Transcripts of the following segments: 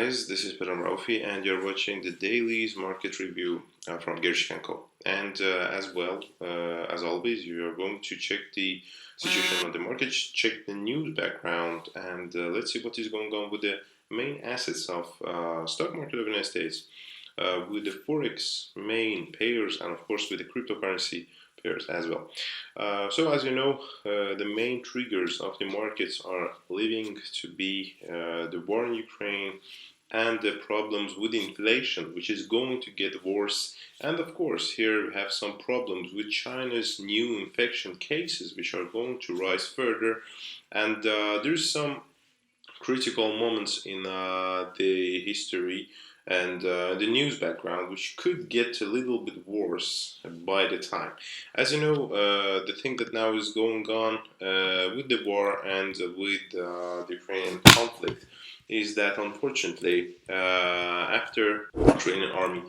guys, this is Peter Raufi and you're watching the Daily's Market Review from Gerchik Co. And as always, you are going to check the situation on the market, check the news background, and let's see what is going on with the main assets of stock market of the United States, with the Forex main pairs, and of course with the cryptocurrency pairs as well. So as you know, the main triggers of the markets are leaving to be the war in Ukraine and the problems with inflation, which is going to get worse. And of course, here we have some problems with China's new infection cases, which are going to rise further. And there's some critical moments in the history and the news background, which could get a little bit worse by the time. As you know, the thing that now is going on with the war and with the Ukrainian conflict is that unfortunately, after the Ukrainian army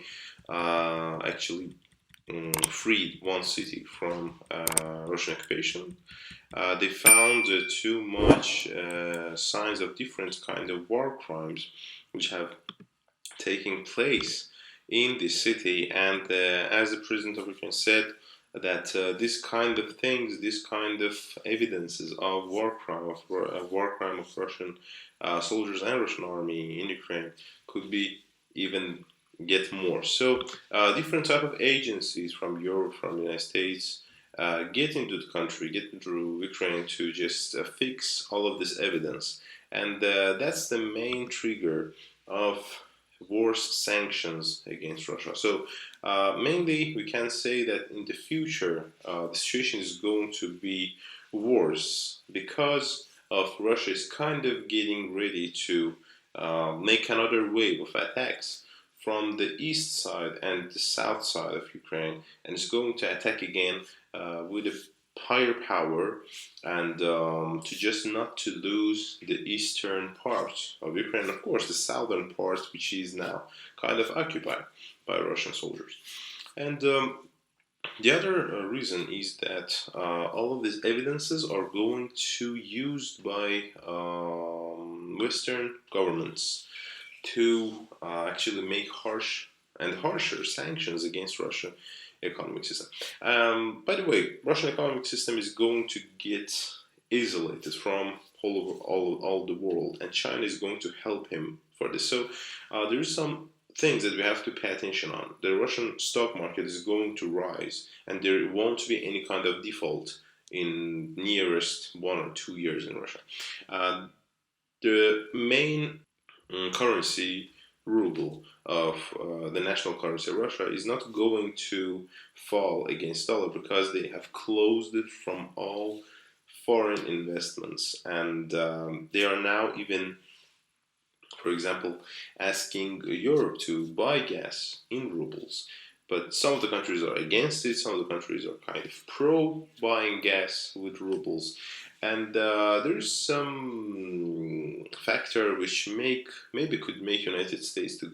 actually freed one city from Russian occupation, they found too much signs of different kind of war crimes which have taking place in this city. And as the president of Ukraine said, that this kind of things, this kind of evidences of war crime of Russian soldiers and Russian army in Ukraine could be even get more. So different type of agencies from Europe, from the United States, get into the country, get into Ukraine to just fix all of this evidence. And that's the main trigger of worst sanctions against Russia. So mainly we can say that in the future the situation is going to be worse because of Russia is kind of getting ready to make another wave of attacks from the east side and the south side of Ukraine, and it's going to attack again with a higher power, and to just not to lose the eastern part of Ukraine, of course the southern part, which is now kind of occupied by Russian soldiers. And the other reason is that all of these evidences are going to be used by Western governments to actually make harsher sanctions against Russia economic system. By the way, Russian economic system is going to get isolated from all the world, and China is going to help him for this. So there is some things that we have to pay attention on. The Russian stock market is going to rise, and there won't be any kind of default in nearest 1 or 2 years in Russia. The main currency, ruble, of the national currency of Russia is not going to fall against dollar because they have closed it from all foreign investments, and they are now even, for example, asking Europe to buy gas in rubles. But some of the countries are against it, some of the countries are kind of pro buying gas with rubles. And there's some factor which maybe could make United States to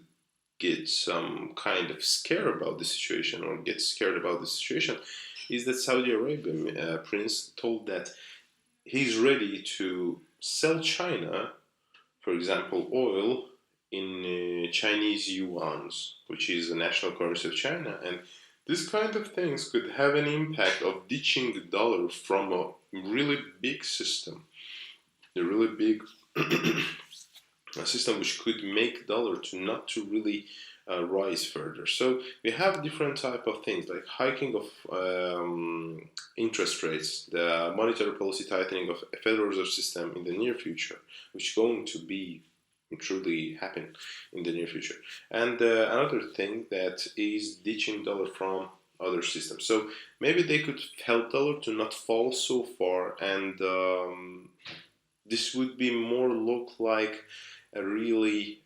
get some kind of scare about the situation, or get scared about the situation, is that Saudi Arabia prince told that he's ready to sell China, for example, oil in Chinese yuans, which is the national currency of China. And this kind of things could have an impact of ditching the dollar from a really big system, a really big a system which could make dollar not to really rise further. So we have different type of things like hiking of interest rates, the monetary policy tightening of Federal Reserve System in the near future, which is going to be truly happen in the near future. And another thing that is ditching dollar from other systems. So maybe they could help dollar to not fall so far, and this would be more look like a really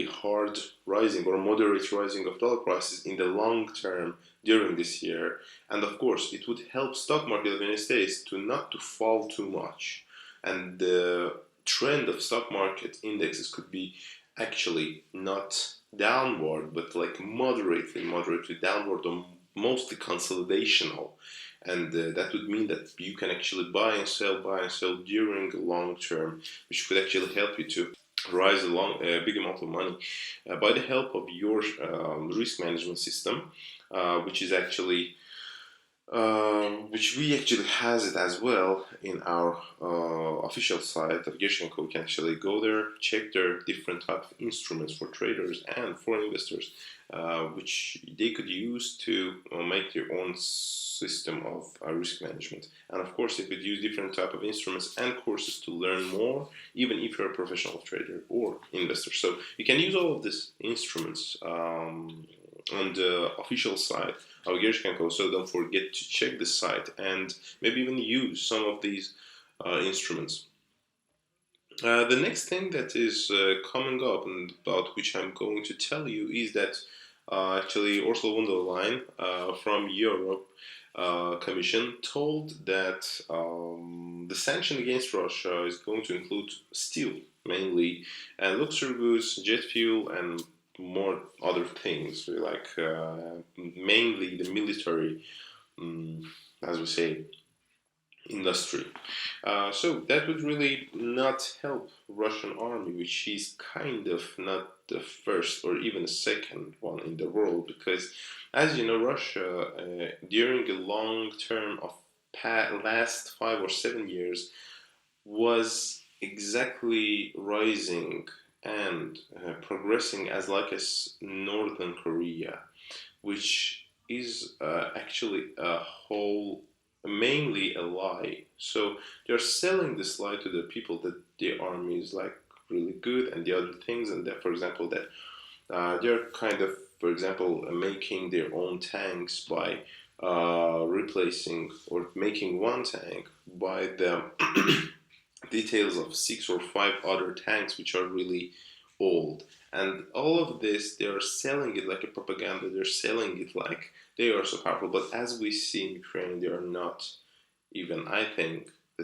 hard rising or moderate rising of dollar prices in the long term during this year. And of course it would help stock market of the United States to not to fall too much, and the trend of stock market indexes could be actually not downward, but like moderately downward, or mostly consolidational. And that would mean that you can actually buy and sell during the long term, which could actually help you to raise a big amount of money by the help of your risk management system, which is actually which we actually has it as well in our official site of Gerchik Co. You can actually go there, check their different type of instruments for traders and for investors, which they could use to make their own system of risk management. And of course, they could use different type of instruments and courses to learn more, even if you're a professional trader or investor. So you can use all of these instruments on the official site of Gerchik Co. So don't forget to check the site and maybe even use some of these instruments. The next thing that is coming up and about which I'm going to tell you is that actually Ursula von der Leyen from Europe Commission told that the sanction against Russia is going to include steel mainly, and luxury goods, jet fuel, and more other things like mainly the military, as we say, industry. So that would really not help Russian army, which is kind of not the first or even the second one in the world, because as you know, Russia during a long term of last 5 or 7 years was exactly rising and progressing as like as Northern Korea, which is actually a whole mainly a lie. So they're selling this lie to the people that the army is like really good and the other things, and that, for example, that they're kind of, for example, making their own tanks by replacing or making one tank by the details of 6 or 5 other tanks which are really old. And all of this, they are selling it like a propaganda. They're selling it like they are so powerful. But as we see in Ukraine, they are not even, I think, the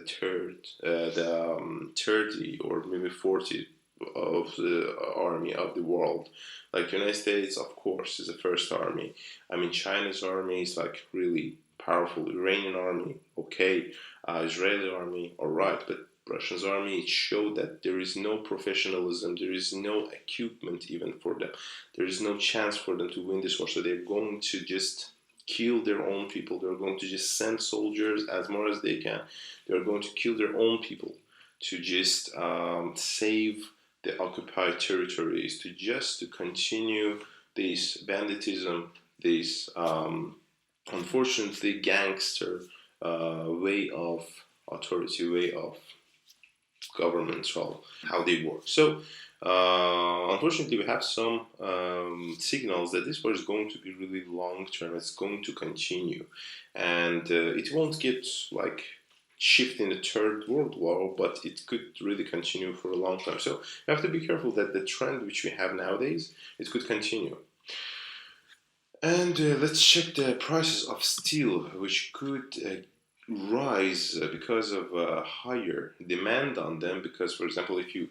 30 or maybe 40 of the army of the world. Like United States, of course, is the first army. I mean, China's army is like really powerful. Iranian army, okay. Israeli army, all right. But Russia's army, it showed that there is no professionalism, there is no equipment even for them. There is no chance for them to win this war. So they're going to just kill their own people. They're going to just send soldiers as more as they can. They're going to kill their own people to just save the occupied territories, to continue this banditism, this unfortunately gangster way of authority, way of governmental, how they work. So unfortunately, we have some signals that this war is going to be really long term. It's going to continue, and it won't get like shift in the Third World War, but it could really continue for a long time. So we have to be careful that the trend which we have nowadays, it could continue. And let's check the prices of steel, which could rise because of higher demand on them. Because, for example, if you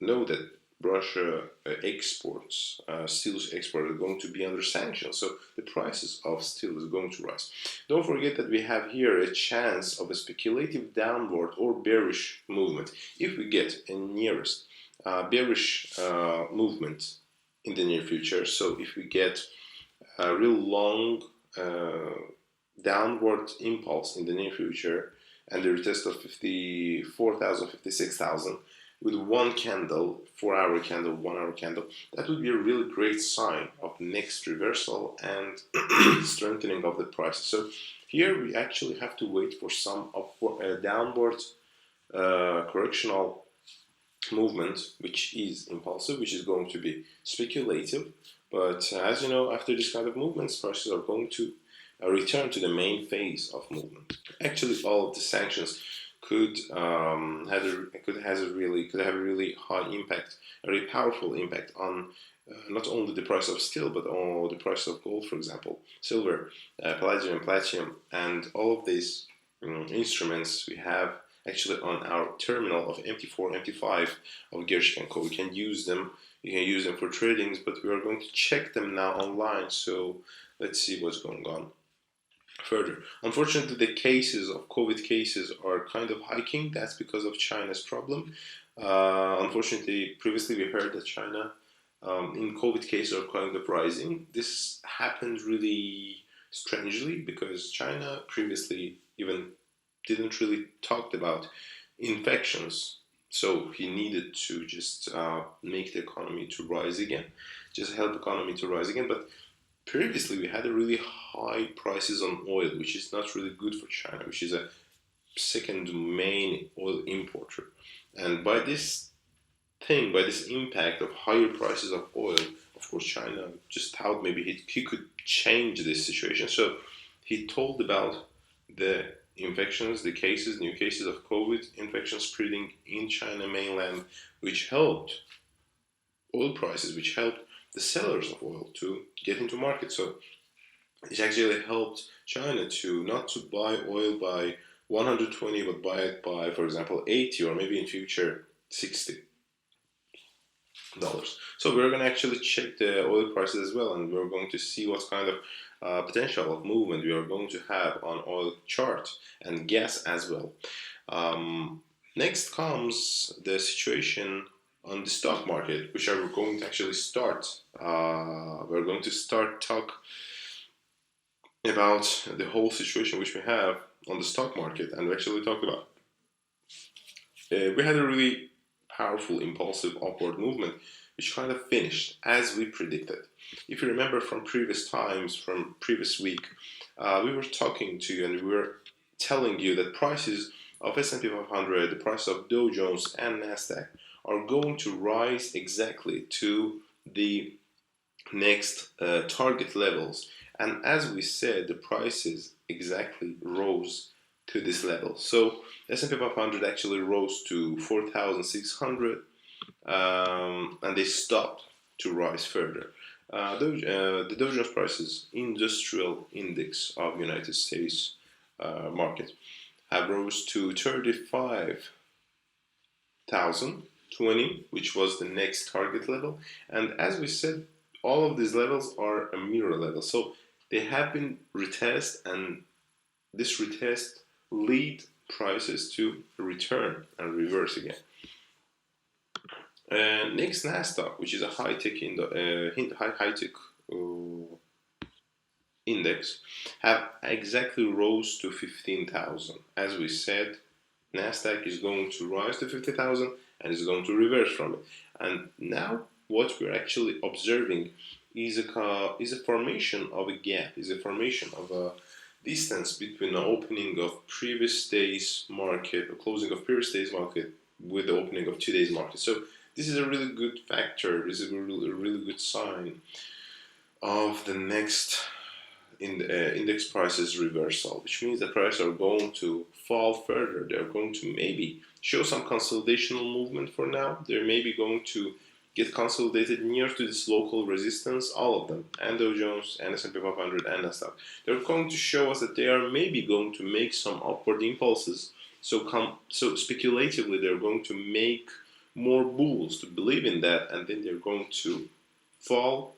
know that Russia exports, steel's export are going to be under sanctions, so the prices of steel is going to rise. Don't forget that we have here a chance of a speculative downward or bearish movement. If we get a nearest bearish movement in the near future, so if we get a real long downward impulse in the near future and the retest of 54,000, 56,000 with one candle, 4-hour candle, 1-hour candle, that would be a really great sign of next reversal and strengthening of the price. So here we actually have to wait for some downward correctional movement, which is impulsive, which is going to be speculative. But as you know, after this kind of movements, prices are going to return to the main phase of movement. Actually, all of the sanctions could have a really high impact, a really powerful impact on not only the price of steel, but on the price of gold, for example, silver, palladium and platinum, and all of these instruments we have actually on our terminal of MT4, MT5 of Gerchik Co. We can use them. You can use them for tradings, but we are going to check them now online. So let's see what's going on further. Unfortunately, the cases of COVID cases are kind of hiking. That's because of China's problem. Unfortunately, previously we heard that China in COVID cases are kind of rising. This happened really strangely because China previously even didn't really talk about infections. So he needed to just make the economy to rise again, just help the economy to rise again. But previously we had a really high prices on oil, which is not really good for China, which is a second main oil importer. And by this impact of higher prices of oil, of course, China just thought maybe he could change this situation. So he told about the infections, the cases, new cases of COVID infection spreading in China mainland, which helped oil prices, which helped the sellers of oil to get into market. So it actually helped China to not to buy oil by 120, but buy it by, for example, 80 or maybe in future $60. So we're going to actually check the oil prices as well, and we're going to see what kind of potential of movement we are going to have on oil chart and gas as well. Next comes the situation on the stock market, which we're going to actually start. We're going to start talk about the whole situation which we have on the stock market, and we actually talk about we had a really powerful impulsive upward movement which kind of finished as we predicted. If you remember from previous times, from previous week, we were talking to you and we were telling you that prices of S&P 500, the price of Dow Jones and Nasdaq are going to rise exactly to the next target levels. And as we said, the prices exactly rose to this level. So S&P 500 actually rose to 4,600, and they stopped to rise further. The Dow Jones prices, industrial index of United States market, have rose to 35,020, which was the next target level. And as we said, all of these levels are a mirror level. So they have been retested, and this retest lead prices to return and reverse again. Next, Nasdaq, which is a high-tech index, have exactly rose to 15,000. As we said, Nasdaq is going to rise to 50,000 and is going to reverse from it. And now what we're actually observing is a formation of a gap, is a formation of a distance between the opening of previous day's market, or closing of previous day's market, with the opening of today's market. So this is a really good factor, this is a really good sign of the next index prices reversal, which means the prices are going to fall further. They're going to maybe show some consolidational movement for now. They're maybe going to get consolidated near to this local resistance, all of them, and Dow Jones, and S&P 500, and Nasdaq. They're going to show us that they are maybe going to make some upward impulses. So speculatively, they're going to make more bulls to believe in that, and then they're going to fall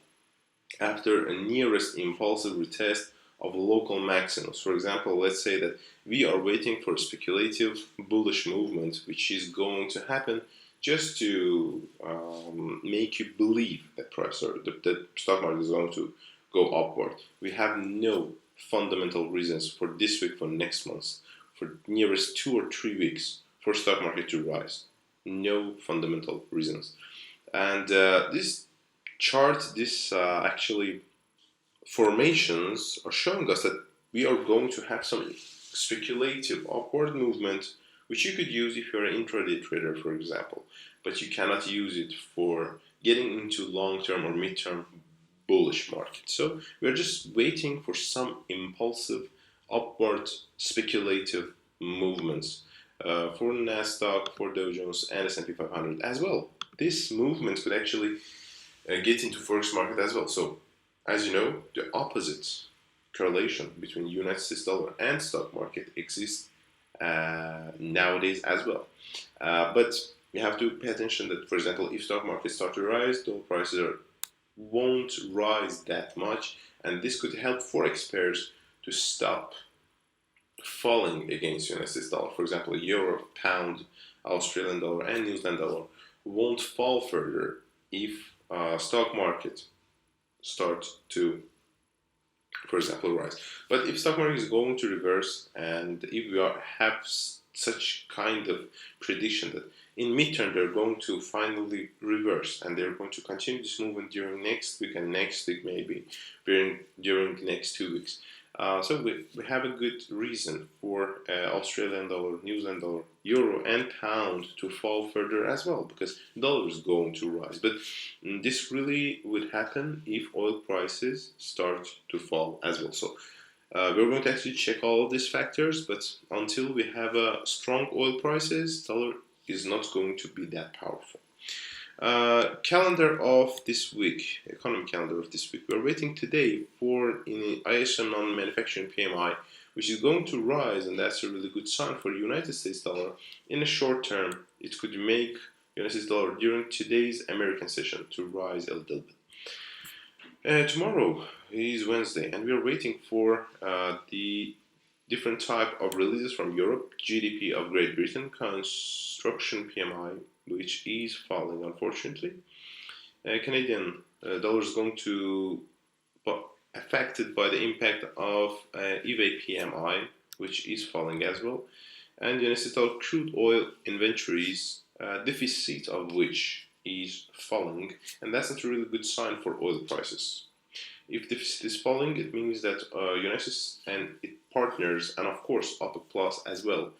after a nearest impulsive retest of local maximums. For example, let's say that we are waiting for a speculative bullish movement, which is going to happen just to make you believe that price or the stock market is going to go upward. We have no fundamental reasons for this week, for next month, for nearest 2 or 3 weeks for stock market to rise. No fundamental reasons. And this chart, this actually formations are showing us that we are going to have some speculative upward movement, which you could use if you're an intraday trader, for example, but you cannot use it for getting into long-term or mid-term bullish market. So we're just waiting for some impulsive upward speculative movements for Nasdaq, for Dow Jones, and S&P 500 as well. This movement could actually get into Forex market as well. So as you know, the opposite correlation between United States dollar and stock market exists nowadays as well. But you have to pay attention that, for example, if stock markets start to rise, the prices won't rise that much, and this could help Forex pairs to stop falling against United States dollar. For example, euro, pound, Australian dollar and New Zealand dollar won't fall further if stock market start to, for example, rise. But if stock market is going to reverse, and if we have such kind of prediction that in midterm they're going to finally reverse and they're going to continue this movement during next week and next week, maybe during the next 2 weeks. So we have a good reason for Australian dollar, New Zealand dollar, euro and pound to fall further as well, because dollar is going to rise. But this really would happen if oil prices start to fall as well. So we're going to actually check all of these factors, but until we have a strong oil prices, dollar is not going to be that powerful. Calendar of this week, economic calendar of this week. We're waiting today for in ISM non-manufacturing PMI, which is going to rise, and that's a really good sign for United States dollar. In the short term, it could make United States dollar during today's American session to rise a little bit. Tomorrow is Wednesday, and we're waiting for the different type of releases from Europe, GDP of Great Britain, construction PMI, which is falling, unfortunately. Canadian dollar is going to be affected by the impact of eBay PMI, which is falling as well. And United States dollar crude oil inventories, deficit of which is falling, and that's not a really good sign for oil prices. If deficit is falling, it means that United States and its partners, and of course OPEC Plus as well,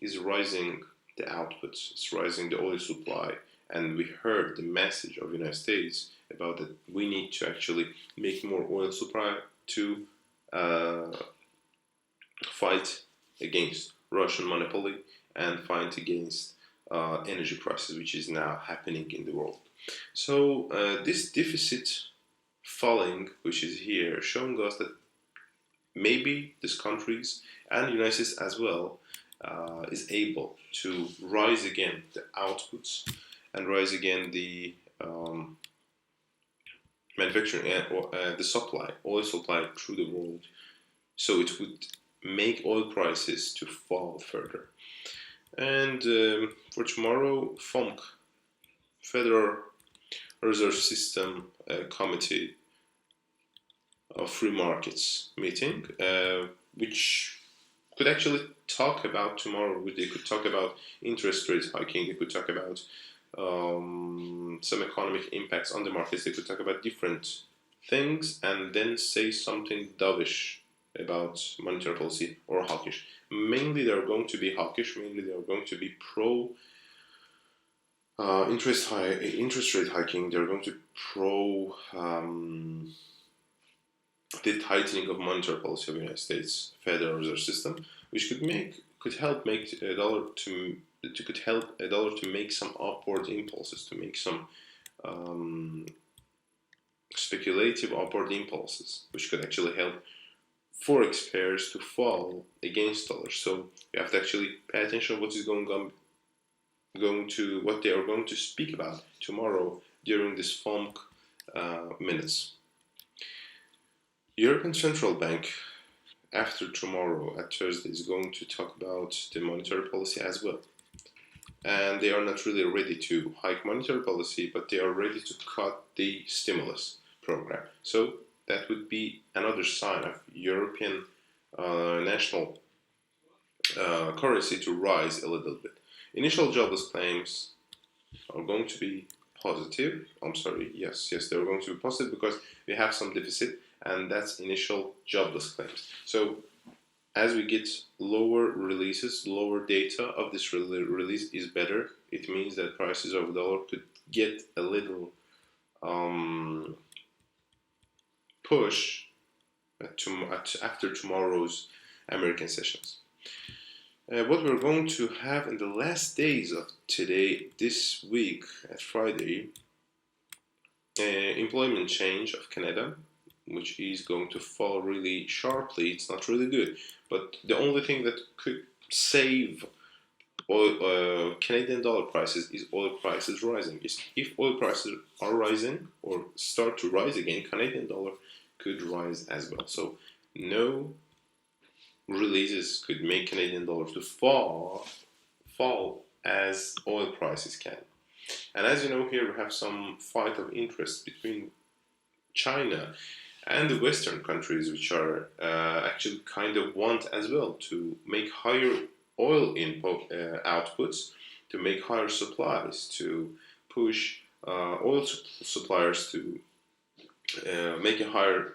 is rising the outputs, it's rising the oil supply, and we heard the message of the United States about that we need to actually make more oil supply to fight against Russian monopoly and fight against energy prices, which is now happening in the world. So this deficit falling, which is here, showing us that maybe these countries and the United States as well is able to rise again the outputs and rise again the manufacturing and the supply, oil supply through the world. So it would make oil prices to fall further. And for tomorrow, FOMC, Federal Reserve System Committee of Free Markets meeting, which could actually talk about tomorrow. They could talk about interest rate hiking. They could talk about some economic impacts on the markets. They could talk about different things and then say something dovish about monetary policy or hawkish. Mainly they are going to be hawkish. Mainly they are going to be pro interest rate hiking. They are going to pro the tightening of monetary policy of the United States Federal Reserve System, which could help a dollar to make some upward impulses, to make some speculative upward impulses, which could actually help Forex pairs to fall against dollars. So you have to actually pay attention to what is what they are going to speak about tomorrow during this FOMC minutes. European Central Bank, after tomorrow at Thursday, is going to talk about the monetary policy as well. And they are not really ready to hike monetary policy, but they are ready to cut the stimulus program. So that would be another sign of European national currency to rise a little bit. Initial jobless claims are going to be positive. Yes, they're going to be positive because we have some deficit, and that's initial jobless claims. So as we get lower releases, lower data of this release is better. It means that prices of the dollar could get a little push after tomorrow's American sessions. What we're going to have in the last days of today, this week, at Friday, employment change of Canada, which is going to fall really sharply. It's not really good, but the only thing that could save Canadian dollar prices is oil prices rising. If oil prices are rising or start to rise again, Canadian dollar could rise as well. So no releases could make Canadian dollar to fall as oil prices can. And as you know, here we have some fight of interest between China and the Western countries, which are actually kind of want as well to make higher oil outputs, to make higher supplies, to push oil suppliers to make a higher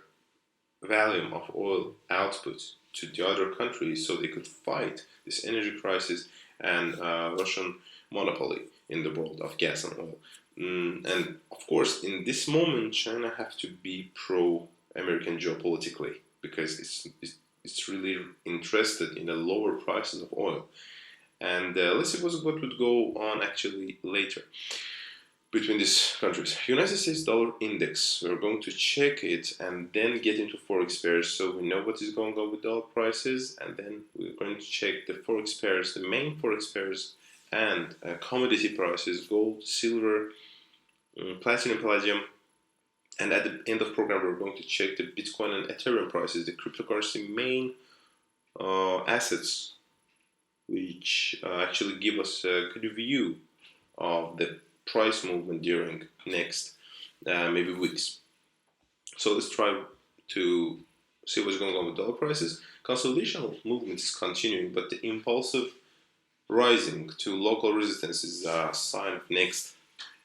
volume of oil output to the other countries so they could fight this energy crisis and Russian monopoly in the world of gas and oil. And of course, in this moment, China have to be pro-American geopolitically because it's really interested in the lower prices of oil. And let's see what would go on actually later between these countries. United States dollar index, we're going to check it and then get into forex pairs so we know what is going on with dollar prices, and then we're going to check the forex pairs, the main forex pairs, and commodity prices, gold, silver, platinum, palladium, and at the end of the program we're going to check the Bitcoin and Ethereum prices, the cryptocurrency main assets, which actually give us a good view of the price movement during next maybe weeks. So let's try to see what's going on with dollar prices. Consolidation movement is continuing, but the impulsive rising to local resistance is a sign of next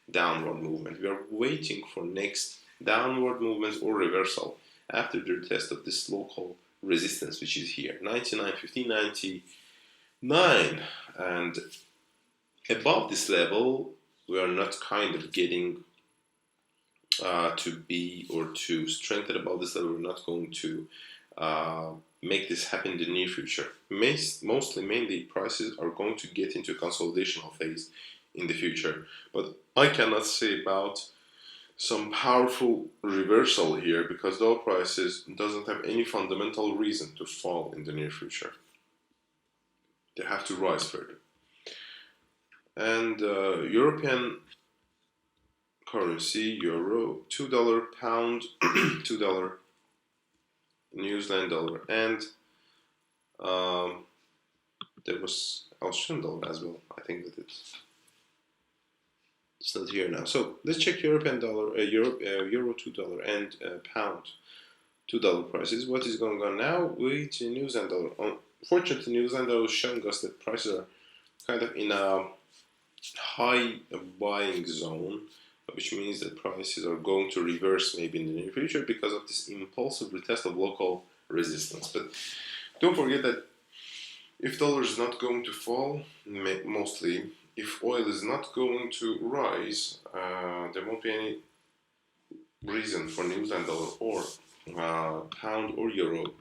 downward movement. We are waiting for next downward movement or reversal after the test of this local resistance, which is here 99.50, 99, and above this level we are not kind of getting to be or to strengthen above this level. We're not going to make this happen in the near future. Mainly prices are going to get into a consolidational phase in the future, but I cannot say about some powerful reversal here because dollar prices doesn't have any fundamental reason to fall in the near future. They have to rise further. And European currency, euro, $2, pound, $2, New Zealand dollar, and there was Australian dollar as well. I think that it's not here now. So let's check European dollar, euro $2 and pound $2 prices. What is going on now with New Zealand dollar? Unfortunately, New Zealand dollar is showing us that prices are kind of in a high buying zone, which means that prices are going to reverse maybe in the near future because of this impulsive retest of local resistance. But don't forget that if dollar is not going to fall, mostly, if oil is not going to rise, there won't be any reason for New Zealand dollar or pound or euro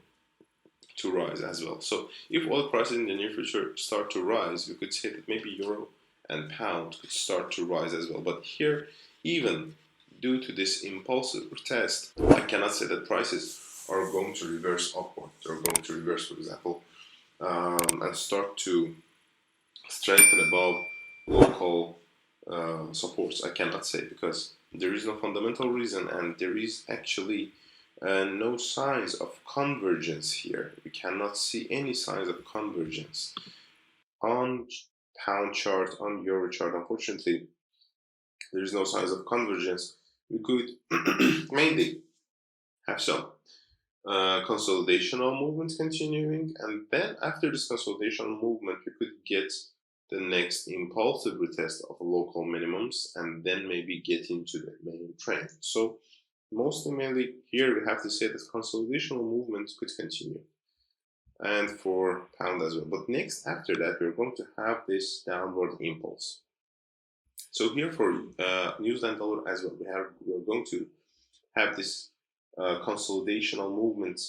to rise as well. So if oil prices in the near future start to rise, we could say that maybe euro and pound could start to rise as well. But here, even due to this impulsive test, I cannot say that prices are going to reverse upward. They're going to reverse, for example, and start to strengthen above local supports. I cannot say because there is no fundamental reason, and there is actually no signs of convergence here. We cannot see any signs of convergence on pound chart, on euro chart. Unfortunately, there is no signs of convergence. We could mainly have some consolidational movements continuing, and then after this consolidational movement we could get the next impulsive retest of local minimums and then maybe get into the main trend. So mainly here we have to say that consolidational movements could continue, and for pound as well. But next after that we're going to have this downward impulse. So here for New Zealand dollar as well, we're going to have this consolidational movement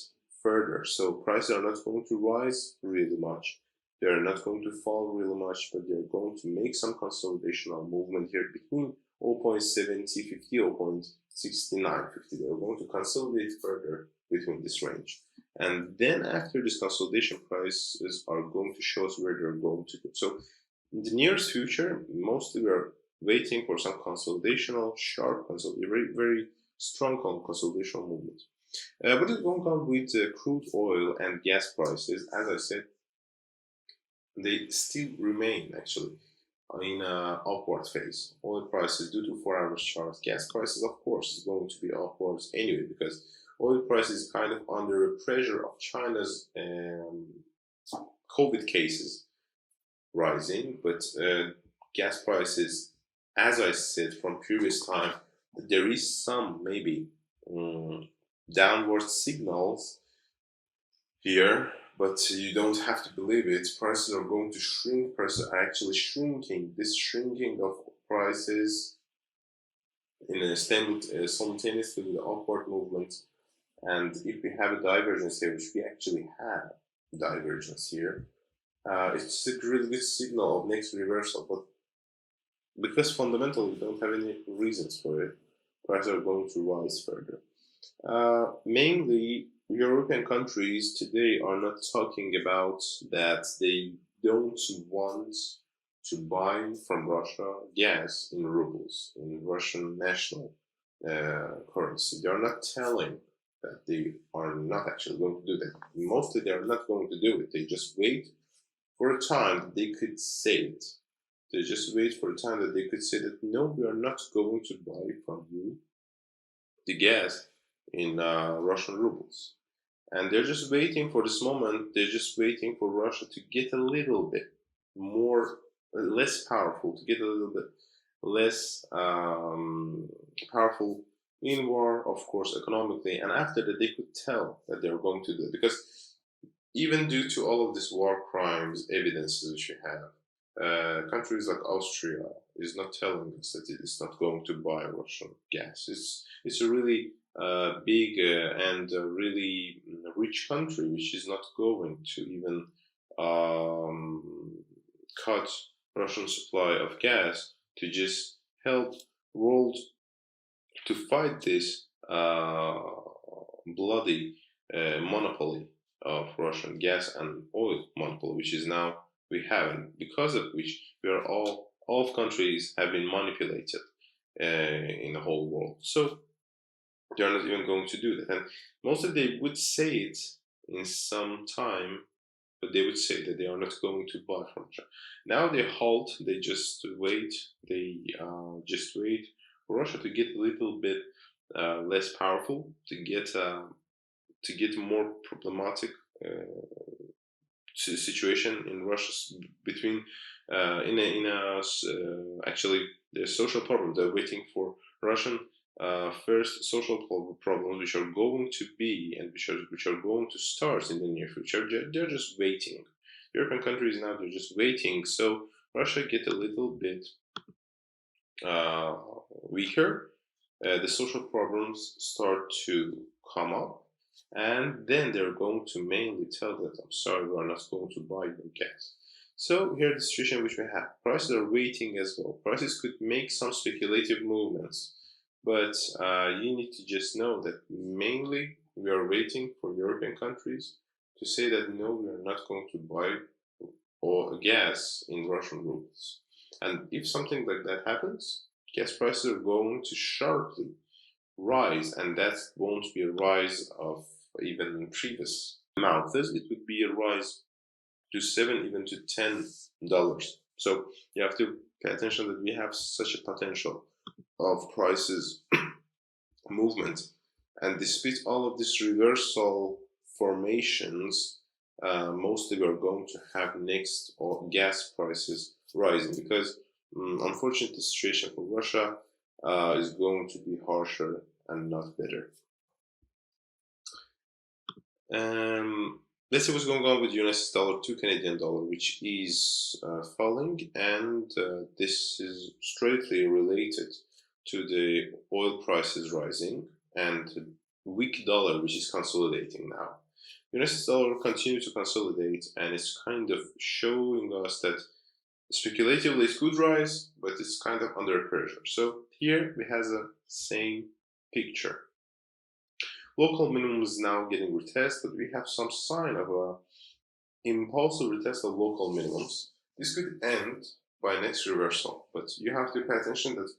further. So prices are not going to rise really much. They are not going to fall really much, but they're going to make some consolidational movement here between 0.7050, 0.6950. They're going to consolidate further between this range. And then after this consolidation, prices are going to show us where they're going to go. So in the nearest future, mostly we are waiting for some consolidational, sharp consolidation, very, very strong consolidational movement. What is going on with crude oil and gas prices? As I said, they still remain actually in a upward phase. Oil prices due to 4 hours chart. Gas prices, of course, is going to be upwards anyway, because oil prices is kind of under pressure of China's COVID cases rising, but gas prices, as I said from previous time, there is some maybe downward signals here, but you don't have to believe it. Prices are going to shrink. Prices are actually shrinking. This shrinking of prices in a simultaneously with the upward movement. And if we have a divergence here, which we actually have divergence here, it's a really good signal of next reversal. But because fundamentally we don't have any reasons for it, prices are going to rise further. Mainly, European countries today are not talking about that they don't want to buy from Russia gas in rubles, in Russian national currency. They are not telling that they are not actually going to do that. Mostly they are not going to do it. They just wait for a time that they could say it. They just wait for a time that they could say that no, we are not going to buy from you the gas in Russian rubles. And they're just waiting for this moment. They're just waiting for Russia to get a little bit more, less powerful, to get a little bit less powerful in war, of course, economically. And after that, they could tell that they're going to do it. Because even due to all of these war crimes evidences which we have, countries like Austria is not telling us that it is not going to buy Russian gas. It's a really big and really rich country which is not going to even cut Russian supply of gas to just help world to fight this bloody monopoly of Russian gas and oil monopoly, which is now we have, and because of which we are all of countries have been manipulated in the whole world. So they are not even going to do that, and mostly they would say it in some time, but they would say that they are not going to buy from China. Now they halt. They just wait. They just wait for Russia to get a little bit less powerful, to get more problematic situation in Russia between actually there's social problem. They're waiting for Russian first social problems which are going to be and which are going to start in the near future. They're just waiting. European countries now they're just waiting. So Russia get a little bit weaker. The social problems start to come up, and then they're going to mainly tell that I'm sorry, we are not going to buy your gas. So here the situation which we have. Prices are waiting as well. Prices could make some speculative movements, but you need to just know that mainly we are waiting for European countries to say that no, we are not going to buy or gas in Russian rubles. And if something like that happens, gas prices are going to sharply rise, and that won't be a rise of even previous amounts. It would be a rise to $7, even to $10. So you have to pay attention that we have such a potential of prices movement, and despite all of these reversal formations, mostly we're going to have next or gas prices rising, because unfortunately the situation for Russia is going to be harsher and not better. Let's see what's going on with US dollar to Canadian dollar, which is falling, and this is straightly related to the oil prices rising and weak dollar, which is consolidating now. US dollar continue to consolidate, and it's kind of showing us that speculatively it could rise, but it's kind of under pressure. So here we have the same picture. Local minimum is now getting retested, but we have some sign of a impulsive retest of local minimums. This could end by next reversal, but you have to pay attention that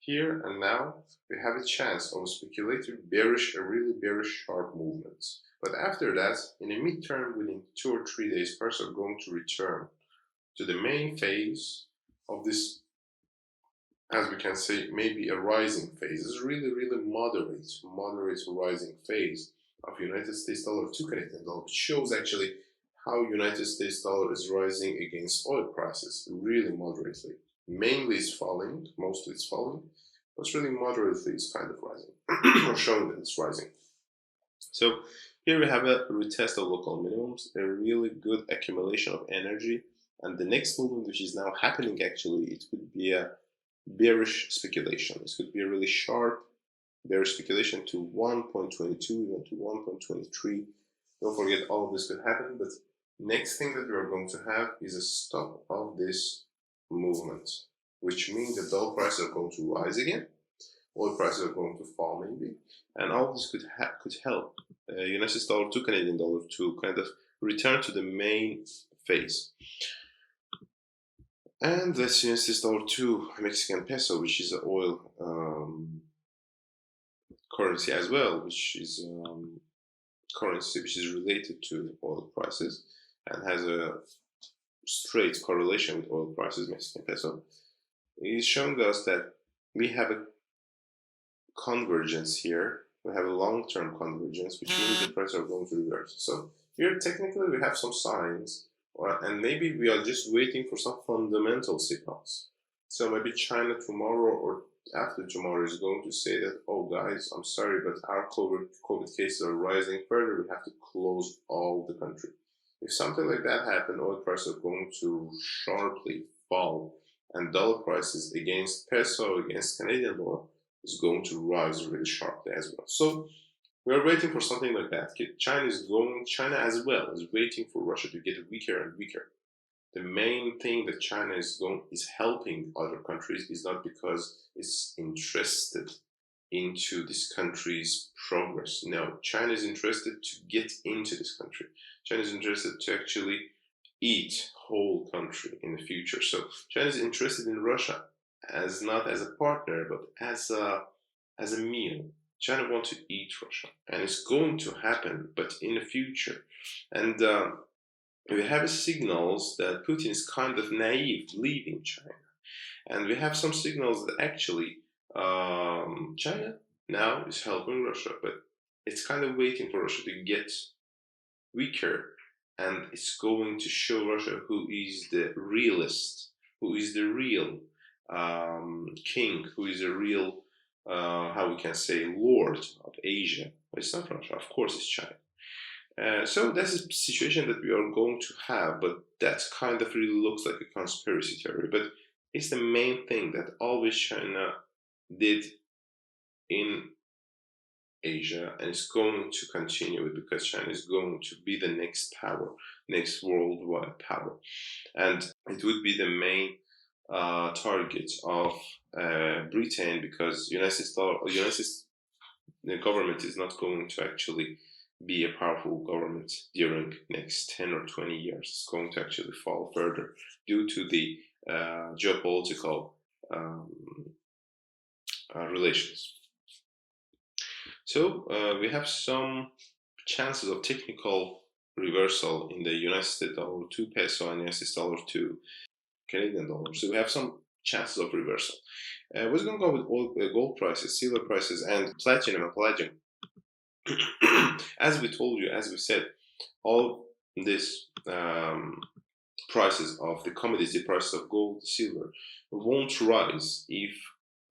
here and now we have a chance of a speculative bearish, a really bearish sharp movement. But after that, in a midterm, within 2 or 3 days, prices are going to return to the main phase of this, as we can say, maybe a rising phase. It's really, really moderate rising phase of United States dollar to Canadian dollar, which shows actually how United States dollar is rising against oil prices, really moderately. Mainly it's falling, mostly it's falling, but really moderately it's kind of rising, or showing that it's rising. So here we have a retest of local minimums, a really good accumulation of energy, and the next movement which is now happening actually, it could be a bearish speculation. This could be a really sharp bearish speculation to 1.22, even to 1.23. Don't forget all of this could happen, but next thing that we are going to have is a stop of this movement, which means that oil prices are going to rise again, oil prices are going to fall maybe, and all of this could help United States dollar to Canadian dollar to kind of return to the main phase. And let's see United States dollar to Mexican peso, which is an oil currency as well, which is currency which is related to oil prices and has a straight correlation with oil prices, Mexican peso. It is showing us that we have a convergence here. We have a long-term convergence, which means the prices are going to reverse. So here, technically, we have some signs, and maybe we are just waiting for some fundamental signals. So maybe China tomorrow or after tomorrow is going to say that, oh guys, I'm sorry, but our COVID cases are rising further. We have to close all the country. If something like that happens, oil prices are going to sharply fall, and dollar prices against peso, against Canadian dollar, is going to rise really sharply as well. So we are waiting for something like that. China as well is waiting for Russia to get weaker and weaker. The main thing that China is helping other countries is not because it's interested into this country's progress. No, China is interested to get into this country. China is interested to actually eat whole country in the future. So China is interested in Russia as not as a partner, but as a meal. China wants to eat Russia, and it's going to happen, but in the future. And we have signals that Putin is kind of naive leaving China, and we have some signals that actually China now is helping Russia, but it's kind of waiting for Russia to get weaker, and it's going to show Russia who is the realist, who is the real king, who is the real, how we can say, lord of Asia. But it's not Russia, of course it's China. So that's a situation that we are going to have, but that kind of really looks like a conspiracy theory. But it's the main thing that always China did in Asia, and it's going to continue it because China is going to be the next power, next worldwide power, and it would be the main target of Britain, because United States the government is not going to actually be a powerful government during next 10 or 20 years. It's going to actually fall further due to the geopolitical relations. So we have some chances of technical reversal in the United States dollar to peso and United States dollar to Canadian dollar. So we have some chances of reversal. We're going to go with gold prices, silver prices, and platinum and palladium. As we told you, as we said, all this prices of the commodities, the prices of gold, silver, won't rise if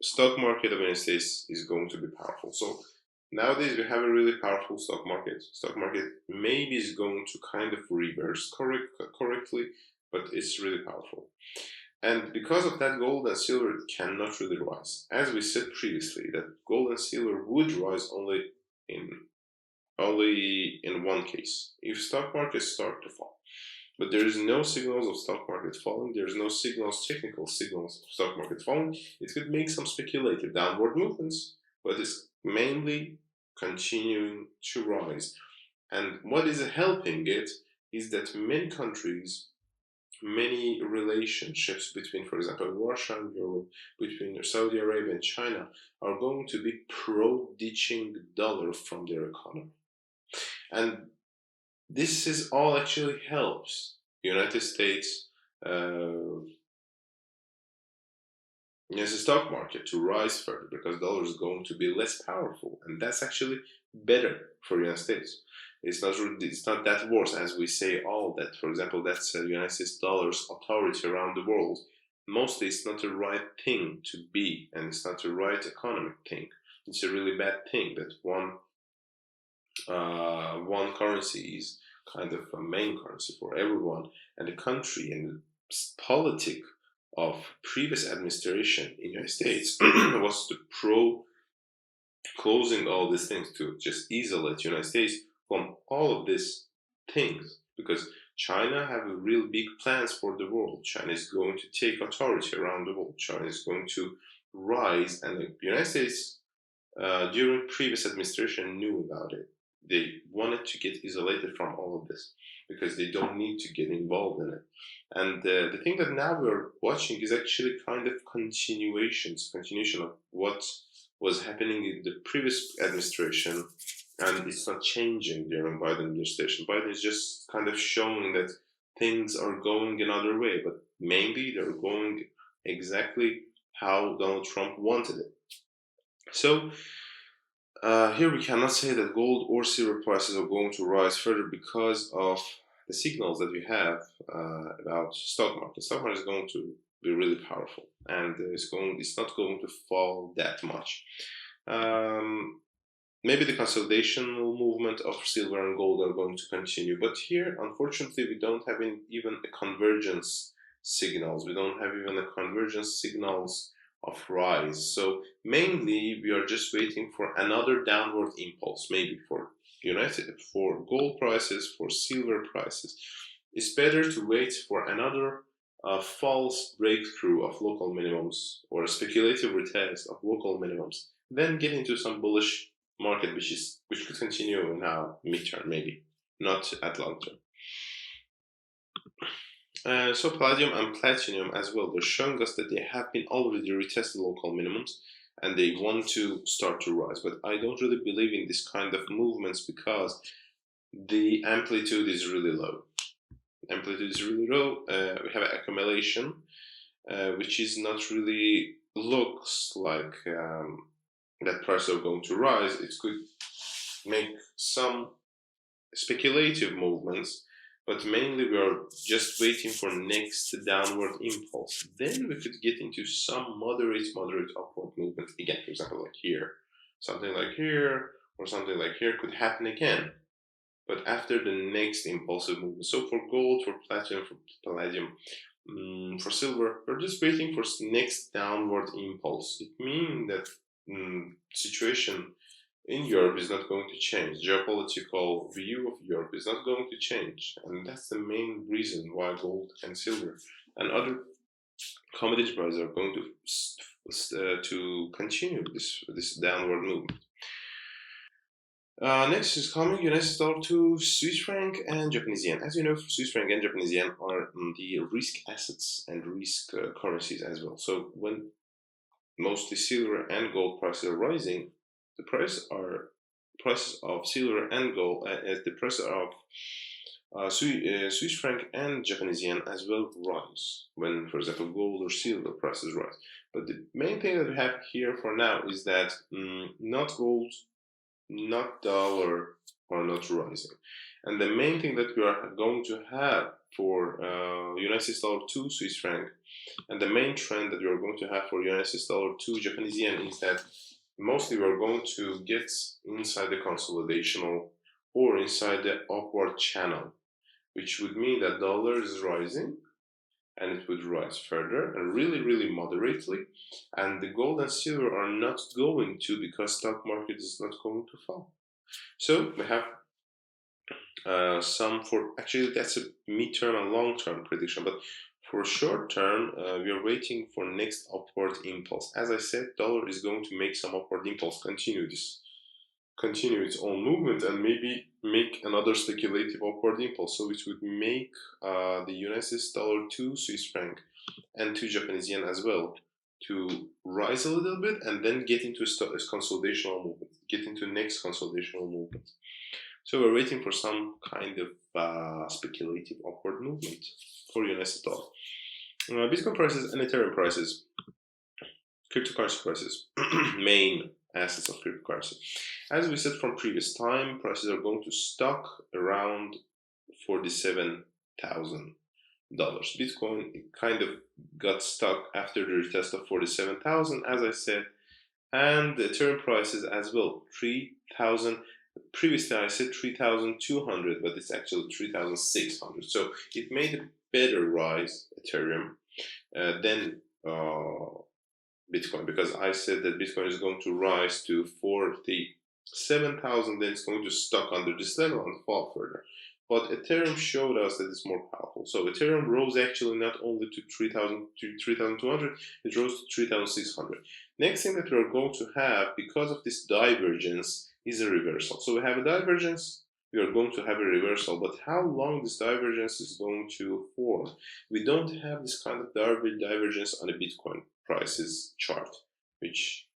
stock market of the United States is going to be powerful. So nowadays we have a really powerful stock market. Stock market maybe is going to kind of reverse correctly, but it's really powerful. And because of that, gold and silver cannot really rise. As we said previously, that gold and silver would rise only in one case, if stock markets start to fall. But there is no signals of stock market falling. There is no technical signals of stock market falling. It could make some speculative downward movements, but it's mainly continuing to rise. And what is helping it is that many countries, many relationships between, for example, Russia and Europe, between Saudi Arabia and China, are going to be pro-ditching dollar from their economy. And this is all actually helps United States yes, the stock market to rise further because dollar is going to be less powerful, and that's actually better for the United States. It's not that worse as we say all that. For example, that's United States dollars authority around the world. Mostly, it's not the right thing to be, and it's not the right economic thing. It's a really bad thing that one currency is kind of a main currency for everyone, and the country and the politic of previous administration in the United States was to pro closing all these things to just isolate the United States from all of these things because China have real big plans for the world. China is going to take authority around the world. China is going to rise, and the United States during previous administration knew about it. They wanted to get isolated from all of this because they don't need to get involved in it. And the thing that now we're watching is actually kind of continuation of what was happening in the previous administration, and it's not changing during Biden administration. Biden is just kind of showing that things are going another way, but mainly they're going exactly how Donald Trump wanted it. So here we cannot say that gold or silver prices are going to rise further because of the signals that we have about stock market. Stock market is going to be really powerful, and it's not going to fall that much. Maybe the consolidational movement of silver and gold are going to continue, but here, unfortunately, we don't have even a convergence signals. We don't have even a convergence signals of rise. So mainly, we are just waiting for another downward impulse, maybe for gold prices, for silver prices. It's better to wait for another false breakthrough of local minimums or a speculative retest of local minimums, then get into some bullish market which could continue now midterm, maybe not at long term. So Palladium and Platinum as well, they're showing us that they have been already retested local minimums and they want to start to rise. But I don't really believe in this kind of movements because the amplitude is really low. Amplitude is really low. We have an accumulation, which is not really looks like that prices are going to rise. It could make some speculative movements, but mainly we are just waiting for next downward impulse. Then we could get into some moderate upward movement again. For example, like here, something like here, or something like here could happen again. But after the next impulsive movement. So for gold, for platinum, for palladium, for silver, we're just waiting for next downward impulse. It means that situation in Europe is not going to change. Geopolitical view of Europe is not going to change, and that's the main reason why gold and silver and other commodity prices are going to continue this downward movement. Next is coming United dollar to Swiss franc and Japanese yen. As you know, Swiss franc and Japanese yen are the risk assets and risk currencies as well. So when mostly silver and gold prices are rising, the prices of silver and gold, the price of Swiss franc and Japanese yen as well rise when, for example, gold or silver prices rise. But the main thing that we have here for now is that not gold, not dollar are not rising. And the main thing that we are going to have for United States dollar to Swiss franc, and the main trend that we are going to have for United States dollar to Japanese yen is that mostly we are going to get inside the consolidational or inside the upward channel, which would mean that dollar is rising and it would rise further and really moderately, and the gold and silver are not going to because stock market is not going to fall. So we have some for actually that's a midterm and long-term prediction, but for short term we are waiting for next upward impulse. As I said, dollar is going to make some upward impulse, continue its own movement, and maybe make another speculative upward impulse. So it would make the United States dollar to Swiss franc and to Japanese yen as well to rise a little bit and then get into a consolidational movement, get into next consolidational movement. So we're waiting for some kind of speculative upward movement for United States dollar. Bitcoin prices and Ethereum prices. cryptocurrency prices, main assets of cryptocurrency. As we said from previous time, prices are going to stock around $47,000. Bitcoin kind of got stuck after the retest of 47,000, as I said, and the Ethereum prices as well, 3,000. Previously I said 3,200, but it's actually 3,600. So it made a better rise, Ethereum, than Bitcoin, because I said that Bitcoin is going to rise to 47,000, then it's going to stock under this level and fall further. But Ethereum showed us that it's more powerful. So Ethereum rose actually not only to 3,000 to 3,200, it rose to 3,600. Next thing that we're going to have, because of this divergence, is a reversal. So we have a divergence, we are going to have a reversal, but how long this divergence is going to form? We don't have this kind of divergence on a Bitcoin prices chart, which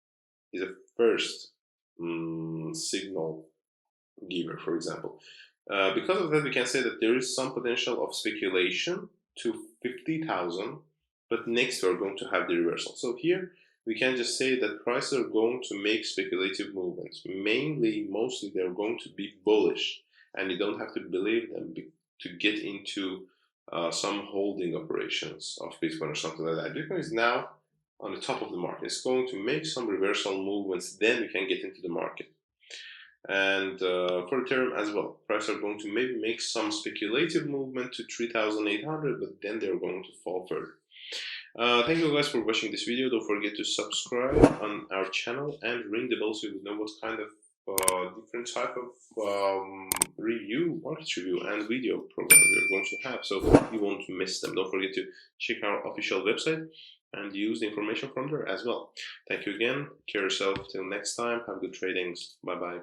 is a first signal giver, for example. Because of that, we can say that there is some potential of speculation to 50,000, but next we're going to have the reversal. So here we can just say that prices are going to make speculative movements. Mostly they're going to be bullish, and you don't have to believe them to get into some holding operations of Bitcoin or something like that. Bitcoin is now on the top of the market. It's going to make some reversal movements, then we can get into the market. And for Ethereum as well, prices are going to maybe make some speculative movement to 3,800, but then they're going to fall further. Thank you guys for watching this video. Don't forget to subscribe on our channel and ring the bell so you know what kind of different type of market review and video programs we are going to have, so you won't miss them. Don't forget to check our official website and use the information from there as well. Thank you again. Care yourself. Till next time. Have good tradings. Bye bye.